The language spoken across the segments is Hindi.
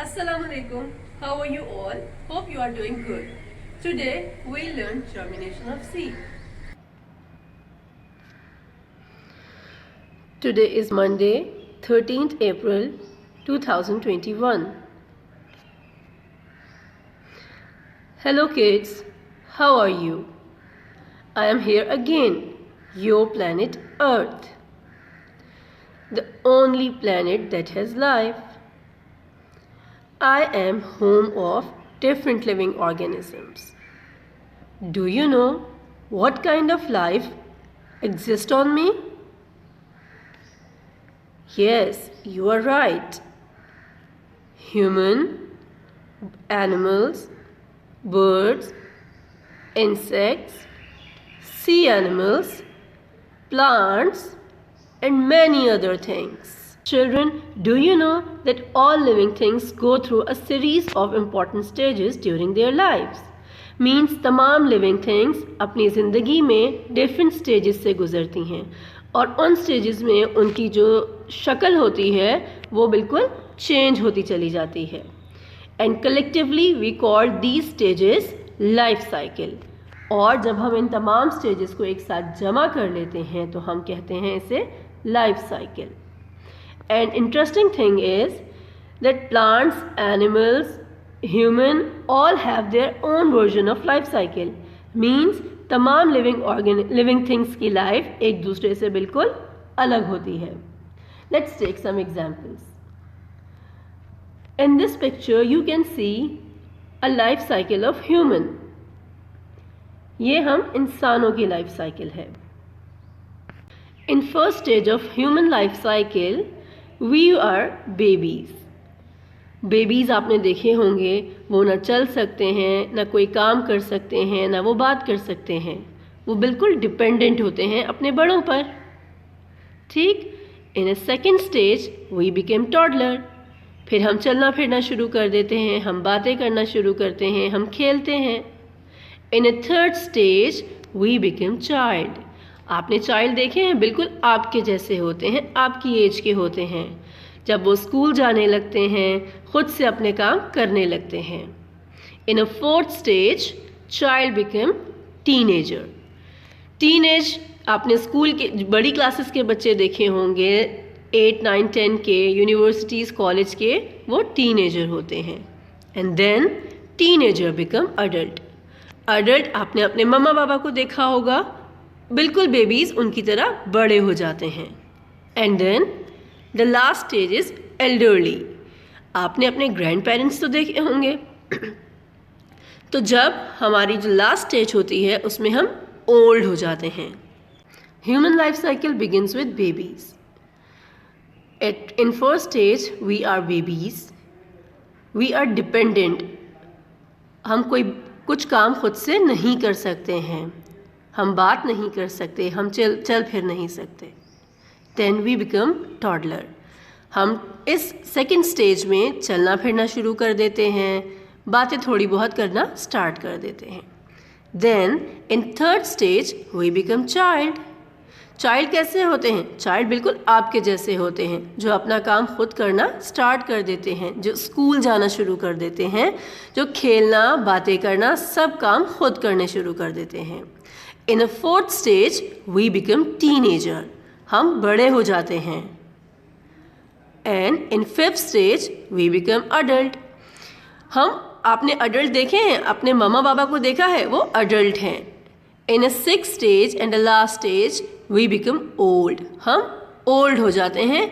Assalamualaikum. How are you all? Hope you are doing good. Today we learn germination of seed. Today is Monday, 13th April 2021. Hello kids, how are you? I am here again, your planet Earth. The only planet that has life. I am home of different living organisms. Do you know what kind of life exists on me? Yes, you are right. Human, animals, birds, insects, sea animals, plants, and many other things. Children, do you know that all living things go through a series of important stages during their lives? Means तमाम living things अपनी ज़िंदगी में different stages से गुजरती हैं और उन stages में उनकी जो शक्ल होती है वो बिल्कुल change होती चली जाती है. And collectively we call these stages life cycle. और जब हम इन तमाम stages को एक साथ जमा कर लेते हैं तो हम कहते हैं इसे life cycle. And interesting thing is that plants, animals, human all have their own version of life cycle. Means तमाम living things की life एक दूसरे से बिल्कुल अलग होती है. Let's take some examples. In this picture you can see a life cycle of human. ये हम इंसानों की life cycle है. In first stage of human life cycle we are babies. Babies आपने देखे होंगे, वो ना चल सकते हैं, ना कोई काम कर सकते हैं, ना वो बात कर सकते हैं. वो बिल्कुल डिपेंडेंट होते हैं अपने बड़ों पर. ठीक. In a second stage we became toddler. फिर हम चलना फिरना शुरू कर देते हैं, हम बातें करना शुरू करते हैं, हम खेलते हैं. In a third stage we became child. आपने चाइल्ड देखे हैं, बिल्कुल आपके जैसे होते हैं, आपकी एज के होते हैं. जब वो स्कूल जाने लगते हैं, खुद से अपने काम करने लगते हैं. In a fourth stage child become teenager. Teenage आपने स्कूल के बड़ी क्लासेस के बच्चे देखे होंगे, 8, 9, 10 के, यूनिवर्सिटीज़, कॉलेज के, वो टीनेजर होते हैं. And then teenager become adult. Adult आपने अपने मम्मा पापा को देखा होगा, बिल्कुल बेबीज़ उनकी तरह बड़े हो जाते हैं. And then the last stage is elderly. आपने अपने ग्रैंड पेरेंट्स तो देखे होंगे. तो जब हमारी जो लास्ट स्टेज होती है उसमें हम ओल्ड हो जाते हैं. Human life cycle begins with babies. In first stage we are babies. We are dependent. हम कोई कुछ काम खुद से नहीं कर सकते हैं, हम बात नहीं कर सकते, हम चल फिर नहीं सकते. Then we become toddler. हम इस सेकेंड स्टेज में चलना फिरना शुरू कर देते हैं, बातें थोड़ी बहुत करना स्टार्ट कर देते हैं. Then in third stage we become child. Child कैसे होते हैं? चाइल्ड बिल्कुल आपके जैसे होते हैं, जो अपना काम खुद करना स्टार्ट कर देते हैं, जो स्कूल जाना शुरू कर देते हैं, जो खेलना, बातें करना, सब काम खुद करने शुरू कर देते हैं. In a fourth stage we become teenager. हम बड़े हो जाते हैं. And in fifth stage we become adult. आपने अडल्ट देखे हैं, अपने मम्मा पापा को देखा है, वो अडल्ट हैं. In a sixth stage and the last stage we become old. हम ओल्ड हो जाते हैं.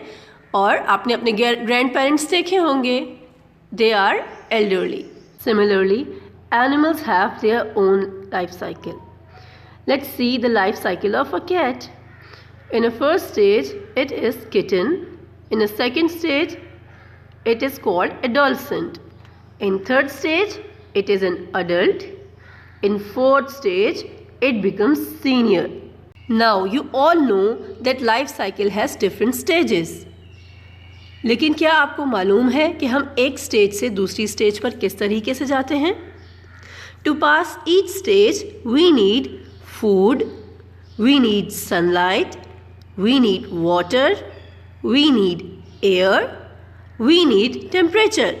और आपने अपने ग्रैंड पेरेंट्स देखे होंगे, they are elderly. Similarly animals have their own life cycle. Let's see the life cycle of a cat. In a first stage, it is kitten. In a second stage, it is called adolescent. In third stage, it is an adult. In fourth stage, it becomes senior. Now, you all know that life cycle has different stages. लेकिन क्या आपको मालूम है कि हम एक स्टेज से दूसरी स्टेज पर किस तरीके से जाते हैं? To pass each stage, we need food, we need sunlight, we need water, we need air, we need temperature.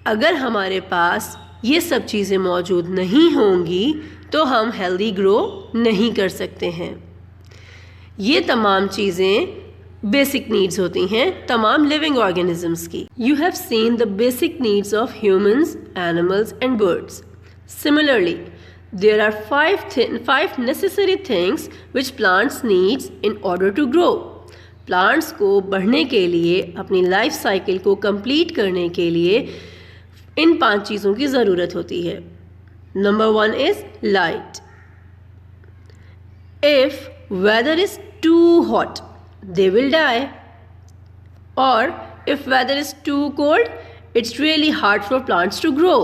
अगर हमारे पास ये सब चीज़ें मौजूद नहीं होंगी तो हम हेल्दी ग्रो नहीं कर सकते हैं। ये तमाम चीज़ें बेसिक नीड्स होती हैं तमाम लिविंग ऑर्गेनिजम्स की। You have seen the basic needs of humans, animals and birds. Similarly there are five necessary things which plants needs in order to grow. Plants को बढ़ने के लिए, अपनी लाइफ साइकिल को कंप्लीट करने के लिए इन 5 चीज़ों की ज़रूरत होती है। Number 1 is light. If weather is too hot they will die, or if weather is too cold it's really hard for plants to grow.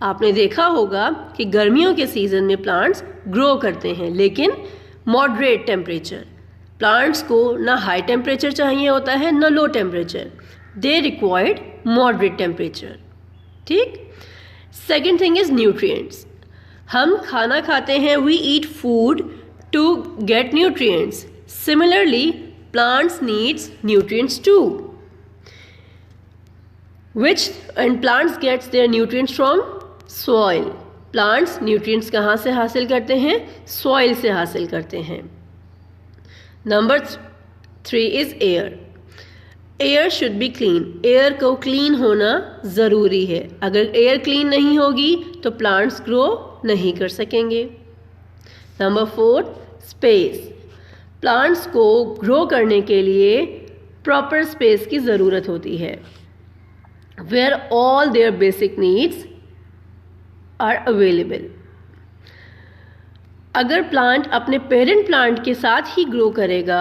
आपने देखा होगा कि गर्मियों के सीज़न में प्लांट्स ग्रो करते हैं, लेकिन मॉडरेट टेम्परेचर। प्लांट्स को ना हाई टेम्परेचर चाहिए होता है ना low temperature, they required moderate temperature. ठीक। Second thing is nutrients. हम खाना खाते हैं, we eat food to get nutrients. Similarly, plants needs nutrients too. Plants gets their nutrients from soil. Plants nutrients कहाँ से हासिल करते हैं? Soil से हासिल करते हैं। Number 3 is air. Air should be clean. Air को clean होना ज़रूरी है। अगर air clean नहीं होगी तो plants grow नहीं कर सकेंगे। Number 4 space. प्लांट्स को ग्रो करने के लिए प्रॉपर स्पेस की ज़रूरत होती है, where all their basic needs are available. अगर प्लांट अपने पेरेंट प्लांट के साथ ही ग्रो करेगा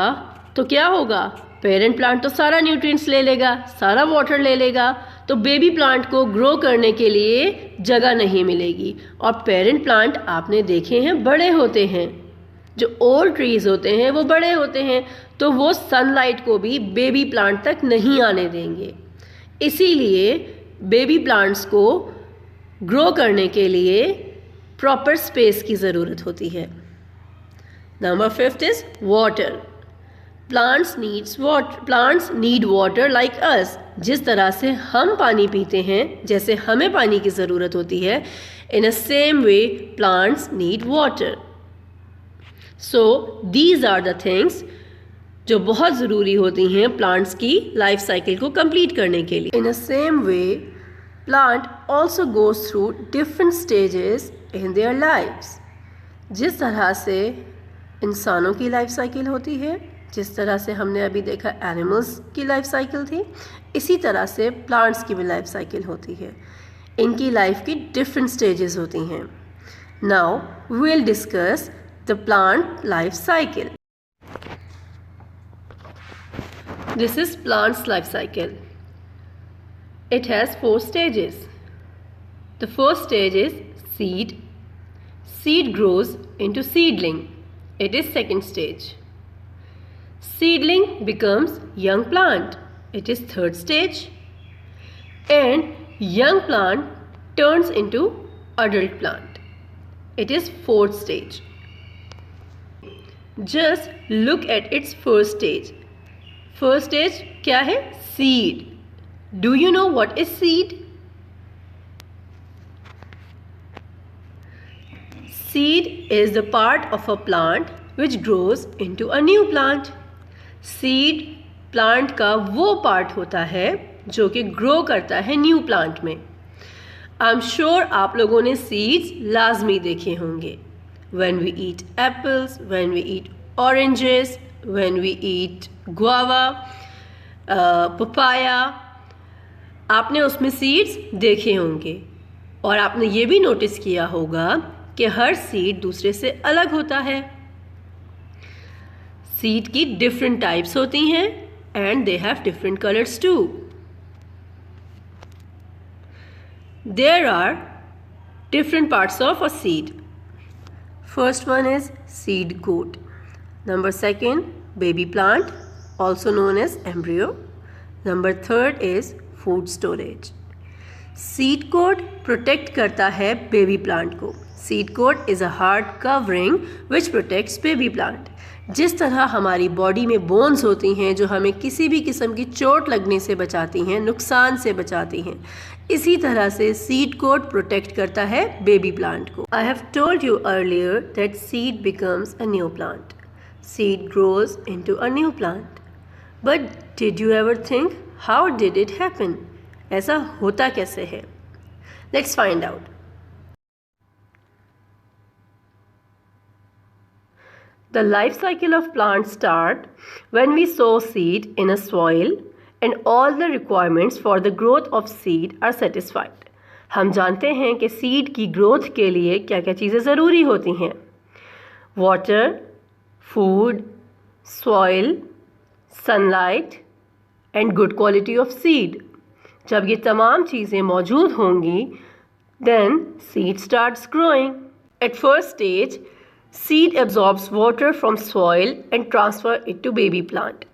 तो क्या होगा? पेरेंट प्लांट तो सारा न्यूट्रिएंट्स ले लेगा, सारा वाटर ले लेगा, तो बेबी प्लांट को ग्रो करने के लिए जगह नहीं मिलेगी। और पेरेंट प्लांट आपने देखे हैं बड़े होते हैं, जो ओल्ड ट्रीज होते हैं वो बड़े होते हैं, तो वो सनलाइट को भी बेबी प्लांट तक नहीं आने देंगे। इसीलिए बेबी प्लांट्स को ग्रो करने के लिए प्रॉपर स्पेस की ज़रूरत होती है। Number 5 is water. Plants need water like us. जिस तरह से हम पानी पीते हैं, जैसे हमें पानी की ज़रूरत होती है, in a same way plants need water. So these are the things जो बहुत ज़रूरी होती हैं प्लांट्स की लाइफ साइकिल को कंप्लीट करने के लिए। In a same way plant also goes through different stages in their lifes. जिस तरह से इंसानों की लाइफ साइकिल होती है, जिस तरह से हमने अभी देखा एनिमल्स की लाइफ साइकिल थी, इसी तरह से प्लांट्स की भी लाइफ साइकिल होती है। इनकी लाइफ की डिफरेंट स्टेजेस होती हैं। Now we will discuss the plant life cycle. This is plant's life cycle. It has 4 stages. The first stage is seed. Seed grows into seedling. It is second stage. Seedling becomes young plant. It is third stage. And young plant turns into adult plant. It is fourth stage. Just look at its first stage. First stage क्या है? Seed. Do you know what is seed? Seed is the part of a plant which grows into a new plant. Seed plant का वो part होता है जो कि grow करता है new plant में। I'm sure आप लोगों ने seeds लाजमी देखे होंगे। When we eat apples, when we eat oranges, when we eat guava, papaya, आपने उसमें सीड्स देखे होंगे। और आपने ये भी नोटिस किया होगा कि हर सीड दूसरे से अलग होता है। सीड की डिफरेंट टाइप्स होती हैं and they have different colours too. There are different parts of a seed. First one is seed coat. Number 2, baby plant, also known as embryo. Number 3 is food storage. Seed coat protect करता है बेबी प्लांट को। Seed coat is a hard covering which protects baby plant. जिस तरह हमारी बॉडी में बोन्स होती हैं जो हमें किसी भी किस्म की चोट लगने से बचाती हैं, नुकसान से बचाती हैं, इसी तरह से सीड कोट प्रोटेक्ट करता है बेबी प्लांट को। I have told you earlier that seed becomes a new plant. Seed grows into a new plant. But did you ever think how did it happen? ऐसा होता कैसे है? Let's find out. The life cycle of plants start when we sow seed in a soil and all the requirements for the growth of seed are satisfied. हम जानते हैं कि सीड की ग्रोथ के लिए क्या क्या चीज़ें ज़रूरी होती हैं। Water, food, soil, sunlight and good quality of seed. जब ये तमाम चीज़ें मौजूद होंगी then seed starts growing. At first stage, seed absorbs water from soil and transfer it to baby plant.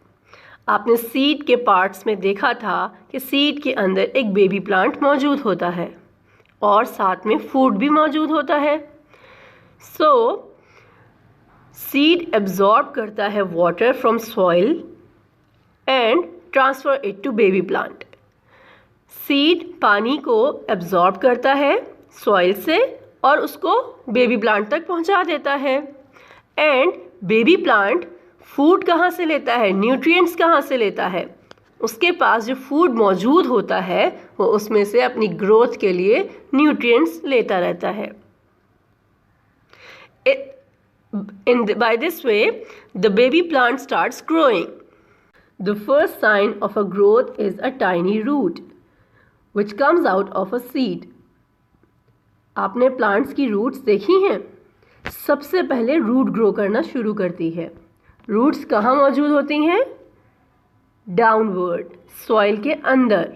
आपने सीड के पार्ट्स में देखा था कि सीड के अंदर एक बेबी प्लांट मौजूद होता है और साथ में फूड भी मौजूद होता है। सो सीड एब्जॉर्ब करता है water from soil and transfer it to baby plant. Seed पानी को एब्जॉर्ब करता है सॉइल से और उसको बेबी प्लांट तक पहुंचा देता है। एंड बेबी प्लांट फूड कहाँ से लेता है, न्यूट्रिएंट्स कहाँ से लेता है? उसके पास जो फूड मौजूद होता है वो उसमें से अपनी ग्रोथ के लिए न्यूट्रिएंट्स लेता रहता है। By this way, the baby plant starts growing. The first sign of a growth is a tiny root, which comes out of a seed. आपने प्लांट्स की रूट्स देखी हैं? सबसे पहले रूट ग्रो करना शुरू करती है। रूट्स कहाँ मौजूद होती हैं? डाउनवर्ड, सॉइल के अंदर।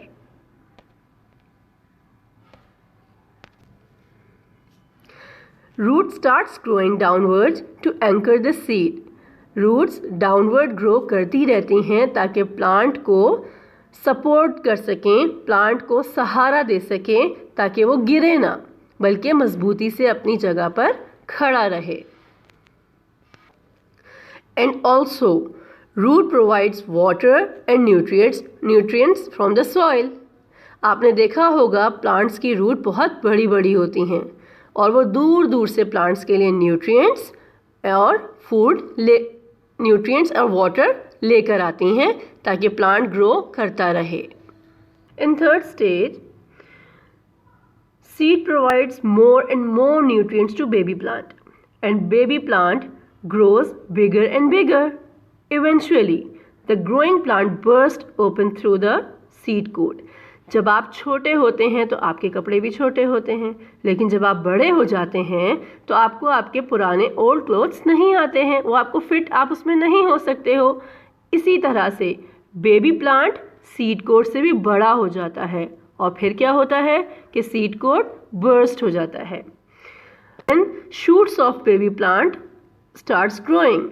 Root starts growing downward to anchor the seed. Roots downward grow करती रहती हैं ताकि प्लांट को सपोर्ट कर सकें, प्लांट को सहारा दे सकें ताकि वो गिरे ना बल्कि मजबूती से अपनी जगह पर खड़ा रहे। And also root provides water and nutrients from the soil. आपने देखा होगा प्लांट्स की रूट बहुत बड़ी बड़ी होती हैं और वो दूर दूर से प्लांट्स के लिए न्यूट्रिएंट्स और वाटर लेकर आती हैं ताकि प्लांट ग्रो करता रहे। इन third stage, seed provides more and more nutrients to baby plant and baby plant grows bigger and bigger. Eventually, the growing plant bursts open through the seed coat. जब आप छोटे होते हैं तो आपके कपड़े भी छोटे होते हैं, लेकिन जब आप बड़े हो जाते हैं तो आपको आपके पुराने ओल्ड क्लोथ्स नहीं आते हैं, वो आपको फिट आप उसमें नहीं हो सकते हो। इसी तरह से बेबी प्लांट सीड कोट से भी बड़ा हो जाता है और फिर क्या होता है कि सीड कोट बर्स्ट हो जाता है। And shoots of baby plant starts growing.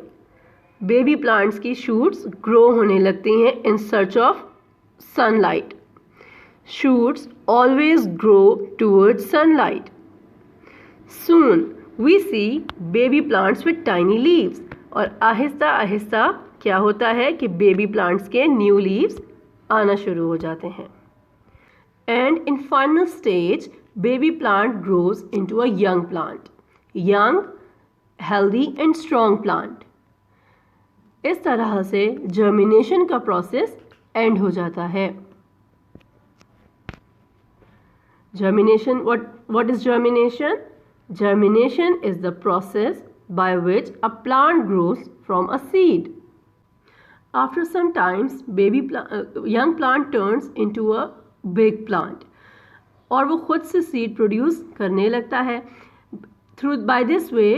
Baby plants की शूट्स ग्रो होने लगती हैं in search of sunlight. Shoots always grow towards sunlight. Soon we see baby plants with tiny leaves. और आहिस्ता आहिस्ता क्या होता है कि बेबी प्लांट्स के न्यू लीव्स आना शुरू हो जाते हैं। And in final stage, baby plant grows into a young plant. Young, healthy and strong plant. इस तरह से germination का process end हो जाता है। Germination, what is germination? Germination is the process by which a plant grows from a seed. After some time, young plant turns into a big plant और वो खुद से सीड प्रोड्यूस करने लगता है। By this way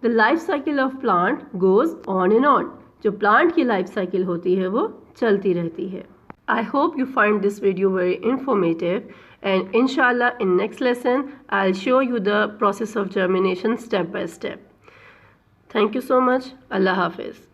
the life cycle of plant goes on and on. जो प्लांट की लाइफ साइकिल होती है वो चलती रहती है। I hope you find this video very informative and इंशाल्लाह in next lesson I will show you the process of germination step by step. Thank you so much. अल्लाह हाफिज़।